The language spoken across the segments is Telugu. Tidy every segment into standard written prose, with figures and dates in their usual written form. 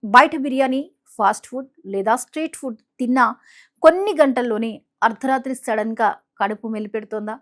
బయట బిర్యానీ, ఫాస్ట్ ఫుడ్ లేదా స్ట్రీట్ ఫుడ్ తిన్నా కొన్ని గంటల్లోనే అర్ధరాత్రి సడన్‌గా కడుపు మెలిపెడుతోందా?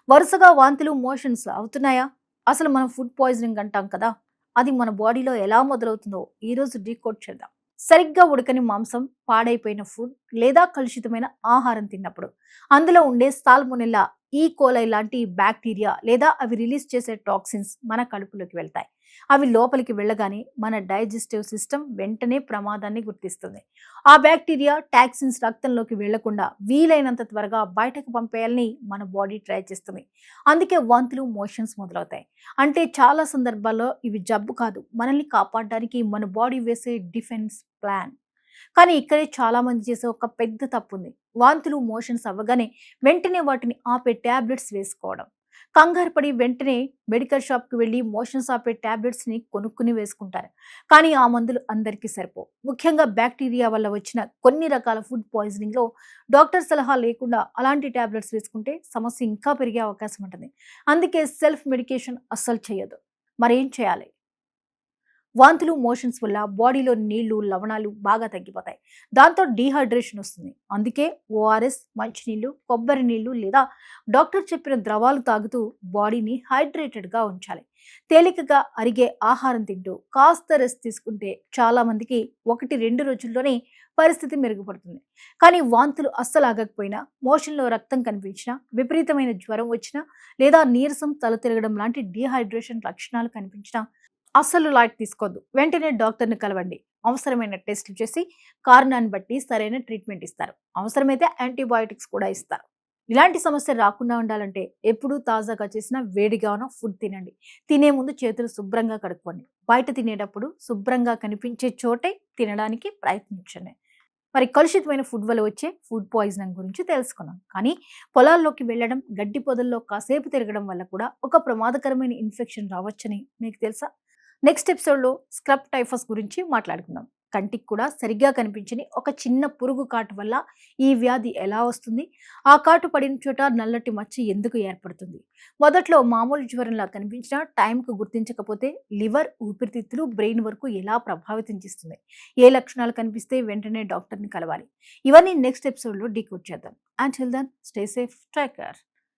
వరుసగా వాంతులు, మోషన్స్ అవుతున్నాయా? అసలు మనం ఫుడ్ పాయిజనింగ్ అంటాం కదా! అది మన బాడీలో ఎలా మొదలవుతుందో ఈరోజు డీకోడ్ చేద్దాం. సరిగ్గా ఉడకని మాంసం, పాడైపోయిన ఫుడ్ లేదా కలుషితమైన ఆహారం తిన్నప్పుడు అందులో ఉండే సాల్మొనెల్లా, ఈ కోలై లాంటి బ్యాక్టీరియా లేదా అవి రిలీజ్ చేసే టాక్సిన్స్ మన కడుపులోకి వెళ్తాయి. అవి లోపలికి వెళ్ళగానే మన డైజెస్టివ్ సిస్టమ్ వెంటనే ప్రమాదాన్ని గుర్తిస్తుంది. ఆ బ్యాక్టీరియా, టాక్సిన్స్ రక్తంలోకి వెళ్లకుండా వీలైనంత త్వరగా బయటకు పంపేయాలని మన బాడీ ట్రై చేస్తుంది. అందుకే వాంతులు, మోషన్స్ మొదలవుతాయి. అంటే చాలా సందర్భాల్లో ఇవి జబ్బు కాదు, మనల్ని కాపాడడానికి మన బాడీ వేసే డిఫెన్స్ ప్లాన్. కానీ ఇక్కడే చాలా మంది చేసే ఒక పెద్ద తప్పుంది. వాంతులు, మోషన్స్ అవ్వగానే వెంటనే వాటిని ఆపే టాబ్లెట్స్ వేసుకోవడం. కంగారు పడి వెంటనే మెడికల్ షాప్‌కి వెళ్లి మోషన్స్ ఆపే టాబ్లెట్స్‌ని కొనుక్కొని వేసుకుంటారు. కానీ ఆ మందులు అందరికీ సరిపోవు. ముఖ్యంగా బ్యాక్టీరియా వల్ల వచ్చిన కొన్ని రకాల ఫుడ్ పాయిజనింగ్‌లో డాక్టర్ సలహా లేకుండా అలాంటి టాబ్లెట్స్ వేసుకుంటే సమస్య ఇంకా పెరిగే అవకాశం ఉంటుంది. అందుకే సెల్ఫ్ మెడికేషన్ అస్సలు చేయొద్దు. మరేం చేయాలి? వాంతులు, మోషన్స్ వల్ల బాడీలో నీళ్లు, లవణాలు బాగా తగ్గిపోతాయి. దాంతో డీహైడ్రేషన్ వస్తుంది. అందుకే ఓఆర్ఎస్, మంచినీళ్లు, కొబ్బరి నీళ్లు లేదా డాక్టర్ చెప్పిన ద్రవాలు తాగుతూ బాడీని హైడ్రేటెడ్‌గా ఉంచాలి. తేలికగా అరిగే ఆహారం తింటూ కాస్త రెస్ట్ తీసుకుంటే చాలా మందికి 1, 2 రోజుల్లోనే పరిస్థితి మెరుగుపడుతుంది. కానీ వాంతులు అస్సలు ఆగకపోయినా, మోషన్‌లో రక్తం కనిపించినా, విపరీతమైన జ్వరం వచ్చినా లేదా నీరసం, తల తిరగడం లాంటి డీహైడ్రేషన్ లక్షణాలు కనిపించినా అస్సలు లైట్ తీసుకోవద్దు. వెంటనే డాక్టర్‌ని కలవండి. అవసరమైన టెస్టులు చేసి కారణాన్ని బట్టి సరైన ట్రీట్మెంట్ ఇస్తారు. అవసరమైతే యాంటీబయాటిక్స్ కూడా ఇస్తారు. ఇలాంటి సమస్య రాకుండా ఉండాలంటే ఎప్పుడూ తాజాగా చేసిన వేడిగా ఉన్న ఫుడ్ తినండి. తినే ముందు చేతులు శుభ్రంగా కడుక్కోండి. బయట తినేటప్పుడు శుభ్రంగా కనిపించే చోటే తినడానికి ప్రయత్నించండి. మరి కలుషితమైన ఫుడ్ వల్ల వచ్చే ఫుడ్ పాయిజనింగ్ గురించి తెలుసుకున్నాం. కానీ పొలాల్లోకి వెళ్ళడం, గడ్డి పొదల్లో కాసేపు తిరగడం వల్ల కూడా ఒక ప్రమాదకరమైన ఇన్ఫెక్షన్ రావచ్చని మీకు తెలుసా? నెక్స్ట్ ఎపిసోడ్‌లో స్క్రబ్ టైఫస్ గురించి మాట్లాడుకుందాం. కంటికి కూడా సరిగ్గా కనిపించని ఒక చిన్న పురుగు కాటు వల్ల ఈ వ్యాధి ఎలా వస్తుంది? ఆ కాటు పడిన చోట నల్లటి మచ్చ ఎందుకు ఏర్పడుతుంది? మొదట్లో మామూలు జ్వరంలా కనిపించినా టైంకు గుర్తించకపోతే లివర్, ఊపిరితిత్తులు, బ్రెయిన్ వరకు ఎలా ప్రభావితం చేస్తుంది? ఏ లక్షణాలు కనిపిస్తే వెంటనే డాక్టర్‌ని కలవాలి? ఇవన్నీ నెక్స్ట్ ఎపిసోడ్‌లో డీకోడ్ చేద్దాం. Until then stay safe, take care.